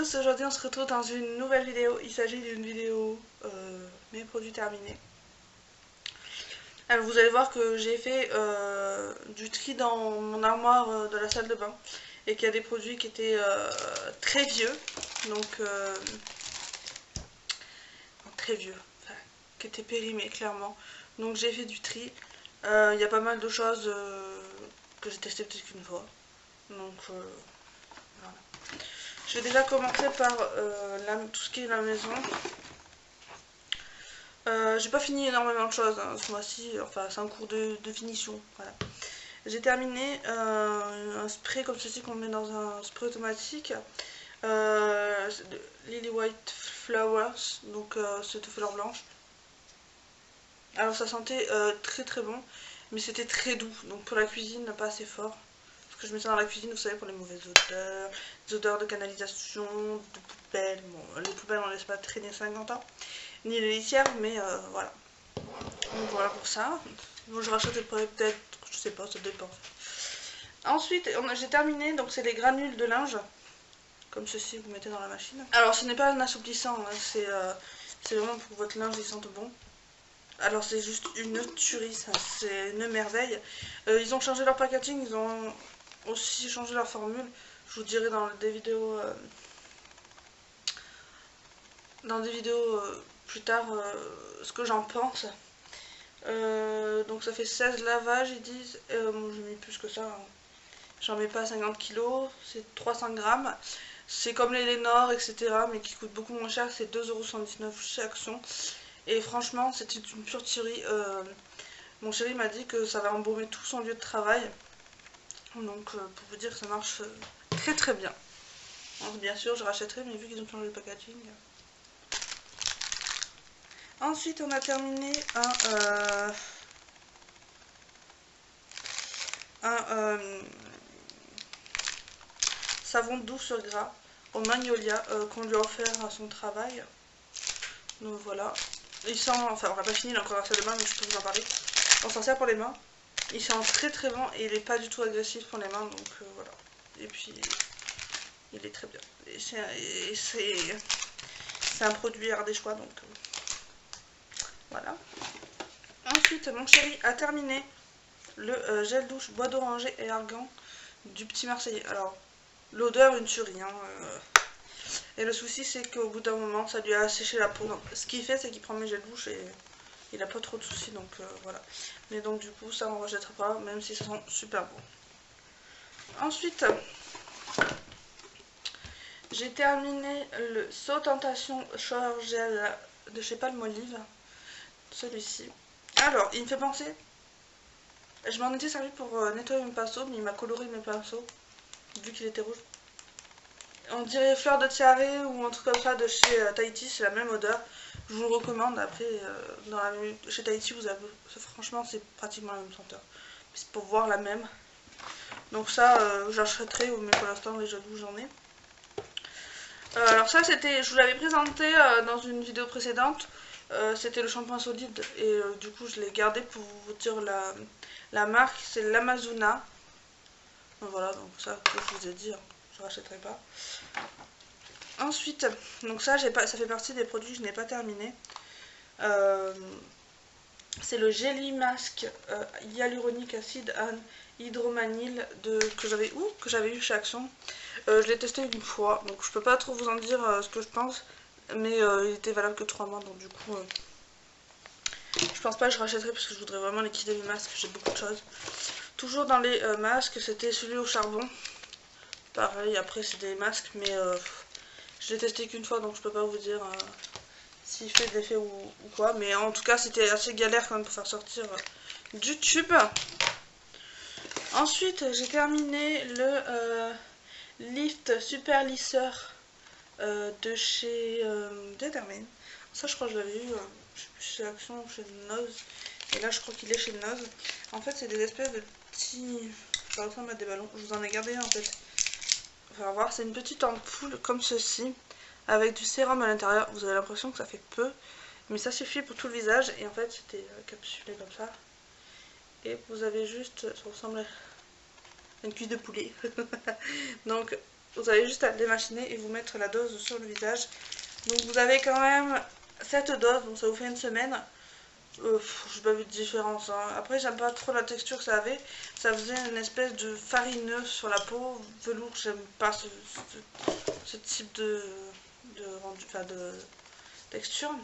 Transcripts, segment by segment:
tous, aujourd'hui on se retrouve dans une nouvelle vidéo. Il s'agit d'une vidéo mes produits terminés. Alors vous allez voir que j'ai fait du tri dans mon armoire de la salle de bain et qu'il y a des produits qui étaient très vieux, donc très vieux, enfin, qui étaient périmés clairement. Donc j'ai fait du tri. Il y a pas mal de choses que j'ai testées peut-être qu'une fois. Donc voilà. Je vais déjà commencer par tout ce qui est la maison. J'ai pas fini énormément de choses hein, ce mois-ci, enfin c'est un cours de finition. Voilà. J'ai terminé un spray comme ceci qu'on met dans un spray automatique. Lily White Flowers, donc c'est de fleurs blanches. Alors ça sentait très très bon, mais c'était très doux, donc pour la cuisine pas assez fort. Parce que je mets ça dans la cuisine, vous savez, pour les mauvaises odeurs, des odeurs de canalisation, de poubelles. Bon, les poubelles on laisse pas traîner 50 ans, ni les litières, mais voilà. Donc voilà pour ça. Bon, je rachète peut-être, je sais pas, ça dépend. Ensuite, j'ai terminé, donc c'est les granules de linge, comme ceci, vous mettez dans la machine. Alors ce n'est pas un assouplissant, hein, c'est vraiment pour que votre linge il sente bon. Alors c'est juste une tuerie, ça, c'est une merveille. Ils ont changé leur packaging, ils ont aussi changé leur formule. Je vous dirai dans des vidéos, plus tard ce que j'en pense. Donc ça fait 16 lavages ils disent. Bon, j'ai mis plus que ça, hein. J'en mets pas 50 kg, c'est 300 grammes. C'est comme les Lénore, etc. mais qui coûtent beaucoup moins cher, c'est 2,79 € chez Action. Et franchement, c'était une pure tuerie. Mon chéri m'a dit que ça va embaumer tout son lieu de travail. Donc, pour vous dire que ça marche très très bien. Donc, bien sûr, je rachèterai, mais vu qu'ils ont changé le packaging. Ensuite, on a terminé un savon doux sur gras au magnolia qu'on lui a offert à son travail. Donc voilà. Il sent, enfin on n'a pas fini, il est encore dans la salle de bain, mais je peux vous en parler. On s'en sert pour les mains. Il sent très très bon et il n'est pas du tout agressif pour les mains, donc voilà. Et puis il est très bien. Et c'est un produit ardéchois, donc voilà. Ensuite, mon chéri a terminé le gel douche bois d'oranger et argan du Petit Marseillais. Alors, l'odeur, une tuerie, hein. Et le souci, c'est qu'au bout d'un moment, ça lui a asséché la peau. Donc, ce qu'il fait, c'est qu'il prend mes gels douche et il a pas trop de soucis, donc voilà. Mais donc, du coup, ça, on ne rejettera pas, même si ça sent super bon. Ensuite, j'ai terminé le Saut Tentation Shower Gel de chez Palmolive. Celui-ci. Alors, il me fait penser. Je m'en étais servi pour nettoyer mes pinceaux, mais il m'a coloré mes pinceaux, vu qu'il était rouge. On dirait fleur de tiare ou un truc comme ça de chez Tahiti, c'est la même odeur. Je vous le recommande. Après, chez Tahiti, vous avez, franchement, c'est pratiquement la même senteur. C'est pour voir la même. Donc ça, j'achèterai, mais pour l'instant, les gels douche, j'en ai. Alors ça, c'était, je vous l'avais présenté dans une vidéo précédente. C'était le shampoing solide et du coup, je l'ai gardé pour vous dire la marque. C'est l'Amazona. Voilà, donc ça, que je vous ai dit, hein, je rachèterai pas. Ensuite, donc ça, ça fait partie des produits que je n'ai pas terminé. C'est le Jelly Mask Hyaluronic Acid and Hydromanil que j'avais eu chez Action. Je l'ai testé une fois, donc je peux pas trop vous en dire ce que je pense, mais il était valable que 3 mois, donc du coup, je pense pas que je rachèterai parce que je voudrais vraiment liquider mes masques, j'ai beaucoup de choses. Toujours dans les masques, c'était celui au charbon. Pareil, après c'est des masques, mais je l'ai testé qu'une fois, donc je peux pas vous dire s'il fait de l'effet ou quoi. Mais en tout cas, c'était assez galère quand même pour faire sortir du tube. Ensuite, j'ai terminé le Lift Super Lisseur de chez Determine. Ça, je crois que je l'avais eu je sais plus chez Action ou chez Noz. Et là, je crois qu'il est chez Noz. En fait, c'est des espèces de petits. Ça ressemble à des ballons. Je vous en ai gardé un en fait. On va voir, c'est une petite ampoule comme ceci, avec du sérum à l'intérieur. Vous avez l'impression que ça fait peu, mais ça suffit pour tout le visage. Et en fait, c'était capsulé comme ça. Et vous avez juste, ça ressemble à une cuisse de poulet. Donc, vous avez juste à le démachiner et vous mettre la dose sur le visage. Donc vous avez quand même cette dose, donc ça vous fait une semaine. J'ai pas vu de différence, hein. Après j'aime pas trop la texture que ça avait. Ça faisait une espèce de farineux sur la peau, velours. J'aime pas ce type de rendu, enfin de texture.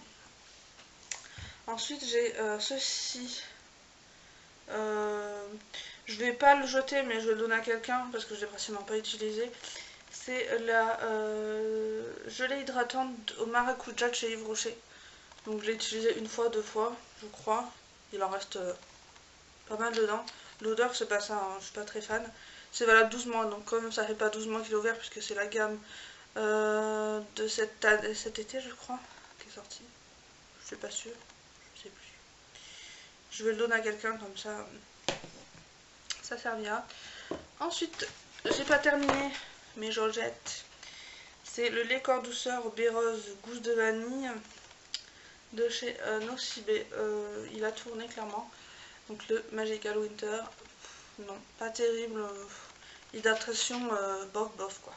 Ensuite j'ai ceci. Je vais pas le jeter mais je vais le donner à quelqu'un parce que je l'ai pratiquement pas utilisé. C'est la gelée hydratante au maracuja de chez Yves Rocher. Donc je l'ai utilisé une fois, deux fois, je crois. Il en reste pas mal dedans. L'odeur c'est pas ça, hein, je suis pas très fan. C'est valable 12 mois, donc comme ça fait pas 12 mois qu'il est ouvert puisque c'est la gamme de cet été je crois qui est sortie. Je suis pas sûre, je sais plus. Je vais le donner à quelqu'un comme ça servira. Ensuite, j'ai pas terminé mais je rejette. C'est le lait corps douceur au baie rose gousse de vanille de chez Nocibé. Il a tourné clairement. Donc le Magical Winter, non, pas terrible. Hydratation bof bof quoi.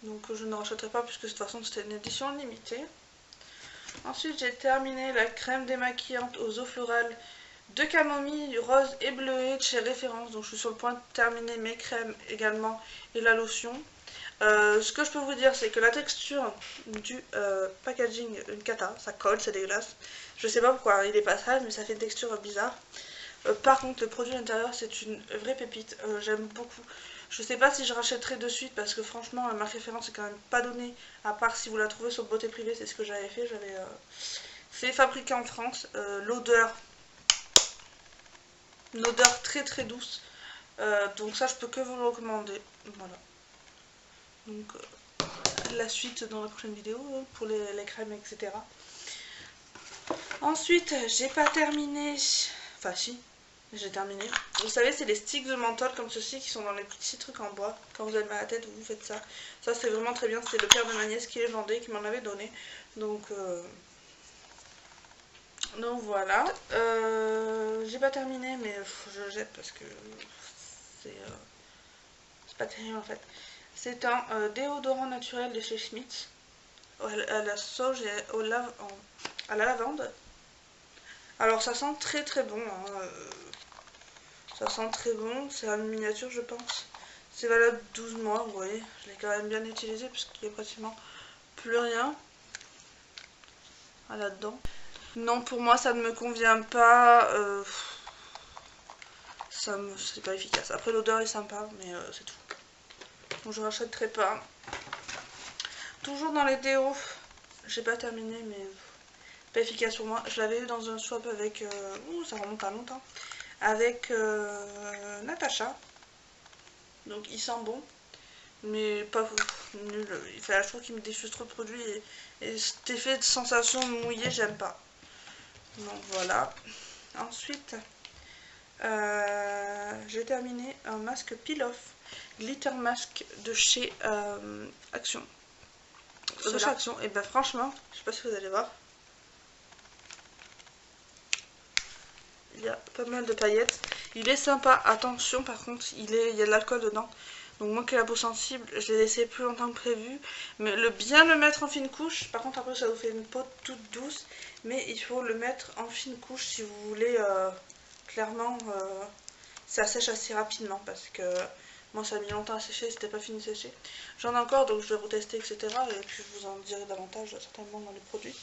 Donc je ne rachèterai pas puisque de toute façon c'était une édition limitée. Ensuite j'ai terminé la crème démaquillante aux eaux florales de camomille, rose et bleuet de chez Référence. Donc je suis sur le point de terminer mes crèmes également et la lotion. Ce que je peux vous dire c'est que la texture du packaging, une cata, ça colle, c'est dégueulasse. Je sais pas pourquoi il est pas sale mais ça fait une texture bizarre. Par contre le produit à l'intérieur c'est une vraie pépite, j'aime beaucoup. Je sais pas si je rachèterai de suite parce que franchement ma référence est quand même pas donnée, à part si vous la trouvez sur Beauté Privée, c'est ce que j'avais fait. C'est fabriqué en France, l'odeur, une odeur très très douce, donc ça je peux que vous le recommander. Voilà. Donc la suite dans la prochaine vidéo pour les crèmes etc. Ensuite j'ai pas terminé, enfin si, j'ai terminé. Vous savez, c'est les sticks de menthol comme ceci qui sont dans les petits trucs en bois. Quand vous avez mal à la tête, vous faites ça. Ça, c'est vraiment très bien. C'est le père de ma nièce qui les vendait, qui m'en avait donné. Donc voilà. J'ai pas terminé, mais je jette parce que c'est pas terrible en fait. C'est un déodorant naturel de chez Schmitz. À la sauge et à la lavande. Alors, ça sent très très bon. Hein. Ça sent très bon, c'est en miniature je pense. C'est valable 12 mois, vous voyez. Je l'ai quand même bien utilisé puisqu'il n'y a pratiquement plus rien là-dedans. Non, pour moi ça ne me convient pas. C'est pas efficace. Après l'odeur est sympa, mais c'est tout. Donc je rachèterai pas. Toujours dans les déos, j'ai pas terminé, mais pas efficace pour moi. Je l'avais eu dans un swap avec... ça remonte à longtemps. Avec Natacha. Donc il sent bon, mais pas nul. Je trouve qu'il me diffuse trop de produits et cet effet de sensation mouillée, j'aime pas. Donc voilà. Ensuite, j'ai terminé un masque peel-off glitter mask de chez Action. De chez Action, et ben franchement, je sais pas si vous allez voir. Il y a pas mal de paillettes. Il est sympa, attention par contre, il y a de l'alcool dedans. Donc moi qui ai la peau sensible, je l'ai laissé plus longtemps que prévu. Mais bien le mettre en fine couche. Par contre après ça vous fait une peau toute douce. Mais il faut le mettre en fine couche si vous voulez clairement ça sèche assez rapidement. Parce que moi ça a mis longtemps à sécher, c'était pas fini de sécher. J'en ai encore donc je vais retester etc. Et puis je vous en dirai davantage certainement dans les produits.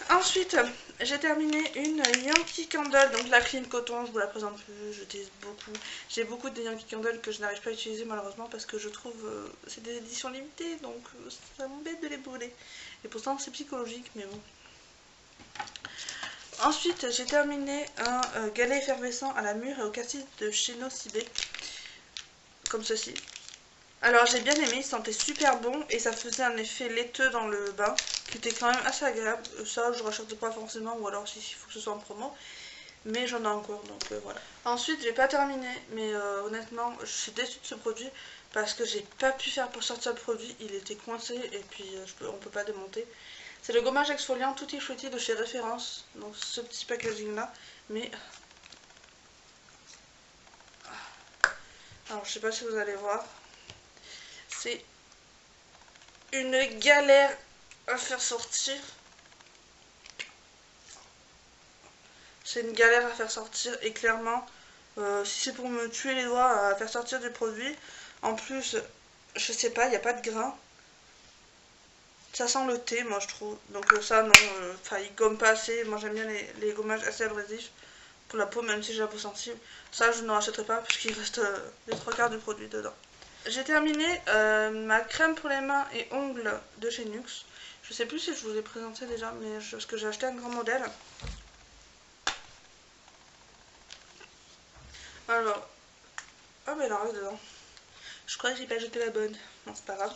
Ensuite, j'ai terminé une Yankee Candle, donc la Clean Coton, je vous la présente plus, je teste beaucoup. J'ai beaucoup de Yankee Candle que je n'arrive pas à utiliser malheureusement parce que je trouve c'est des éditions limitées, donc ça m'embête de les brûler. Et pourtant c'est psychologique, mais bon. Ensuite, j'ai terminé un galet effervescent à la mûre et au cassis de chez Nocibé, comme ceci. Alors j'ai bien aimé, il sentait super bon et ça faisait un effet laiteux dans le bain qui était quand même assez agréable. Ça je rachète pas forcément ou alors si il faut que ce soit en promo, mais j'en ai encore donc voilà. Ensuite j'ai pas terminé mais honnêtement je suis déçue de ce produit parce que j'ai pas pu faire pour sortir le produit, il était coincé et puis on peut pas démonter. C'est le gommage exfoliant Tutti Frutti de chez Référence, donc ce petit packaging là, mais alors je sais pas si vous allez voir. C'est une galère à faire sortir. C'est une galère à faire sortir et clairement, si c'est pour me tuer les doigts à faire sortir du produit, en plus, je sais pas, il n'y a pas de grain. Ça sent le thé, moi je trouve. Donc ça, non, enfin, il gomme pas assez. Moi j'aime bien les gommages assez abrasifs pour la peau, même si j'ai la peau sensible. Ça, je ne rachèterai pas parce qu'il reste les 3/4 du produit dedans. J'ai terminé ma crème pour les mains et ongles de chez NYX. Je sais plus si je vous ai présenté déjà, mais parce que j'ai acheté un grand modèle. Alors, oh mais elle en reste dedans. Je crois que j'ai pas jeté la bonne. Non, c'est pas grave.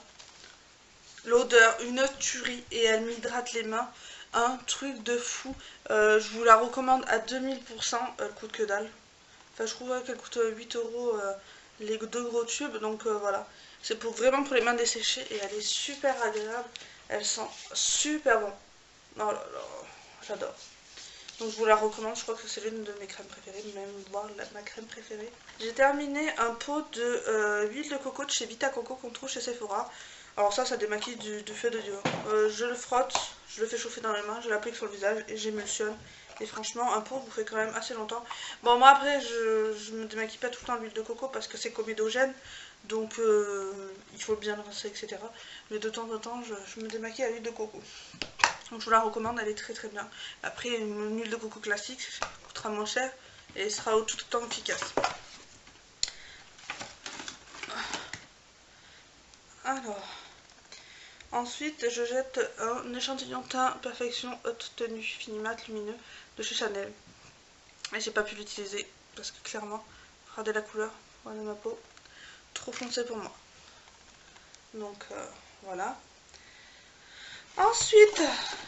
L'odeur, une tuerie, et elle m'hydrate les mains. Un truc de fou. Je vous la recommande à 2000%. Elle coûte que dalle. Enfin, je trouve qu'elle coûte 8 € les 2 gros tubes. Donc voilà. C'est pour vraiment pour les mains desséchées. Et elle est super agréable. Elle sent super bon. Oh là là, j'adore. Donc je vous la recommande, je crois que c'est l'une de mes crèmes préférées, même voire ma crème préférée. J'ai terminé un pot de huile de coco de chez Vita Coco qu'on trouve chez Sephora. Alors ça démaquille du feu de Dieu. Je le frotte, je le fais chauffer dans les mains, je l'applique sur le visage et j'émulsionne. Et franchement, un pot vous fait quand même assez longtemps. Bon, moi après, je me démaquille pas tout le temps l'huile de coco parce que c'est comédogène. Donc il faut bien le rincer, etc. Mais de temps en temps, je me démaquille à l'huile de coco. Donc je vous la recommande, elle est très très bien. Après, une huile de coco classique coûtera moins cher et sera tout autant efficace. Alors, ensuite je jette un échantillon teint Perfection Haute Tenue Fini Mat Lumineux de chez Chanel. Et j'ai pas pu l'utiliser parce que clairement, regardez la couleur, voilà ma peau, trop foncé pour moi. Donc voilà. Ensuite,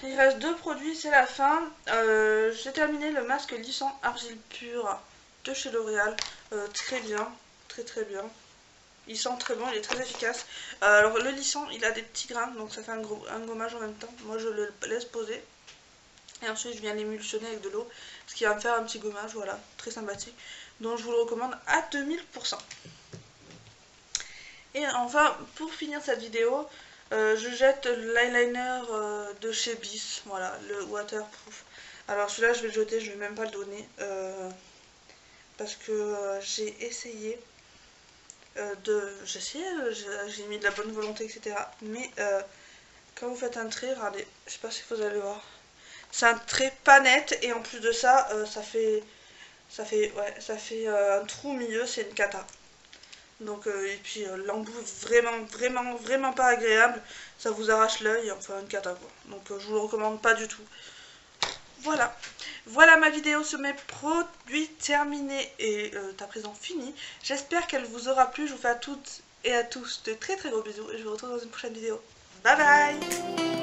il reste 2 produits, c'est la fin. J'ai terminé le masque lissant argile pure de chez L'Oréal. Très bien, très très bien. Il sent très bon, il est très efficace. Alors le lissant, il a des petits grains, donc ça fait un gommage en même temps. Moi je le laisse poser. Et ensuite je viens l'émulsionner avec de l'eau, ce qui va me faire un petit gommage, voilà, très sympathique. Donc je vous le recommande à 2000%. Et enfin, pour finir cette vidéo, je jette l'eyeliner de chez Bis, voilà, le waterproof. Alors celui-là je vais le jeter, je vais même pas le donner, parce que j'ai essayé j'ai mis de la bonne volonté, etc. Mais quand vous faites un trait, regardez, je sais pas si vous allez voir, c'est un trait pas net et en plus de ça, ça fait un trou au milieu, c'est une cata. Donc et puis l'embout vraiment pas agréable, ça vous arrache l'œil, enfin une cata quoi. Donc je vous le recommande pas du tout. Voilà ma vidéo sur mes produits terminés et à présent finie. J'espère qu'elle vous aura plu. Je vous fais à toutes et à tous de très gros bisous et je vous retrouve dans une prochaine vidéo. Bye bye.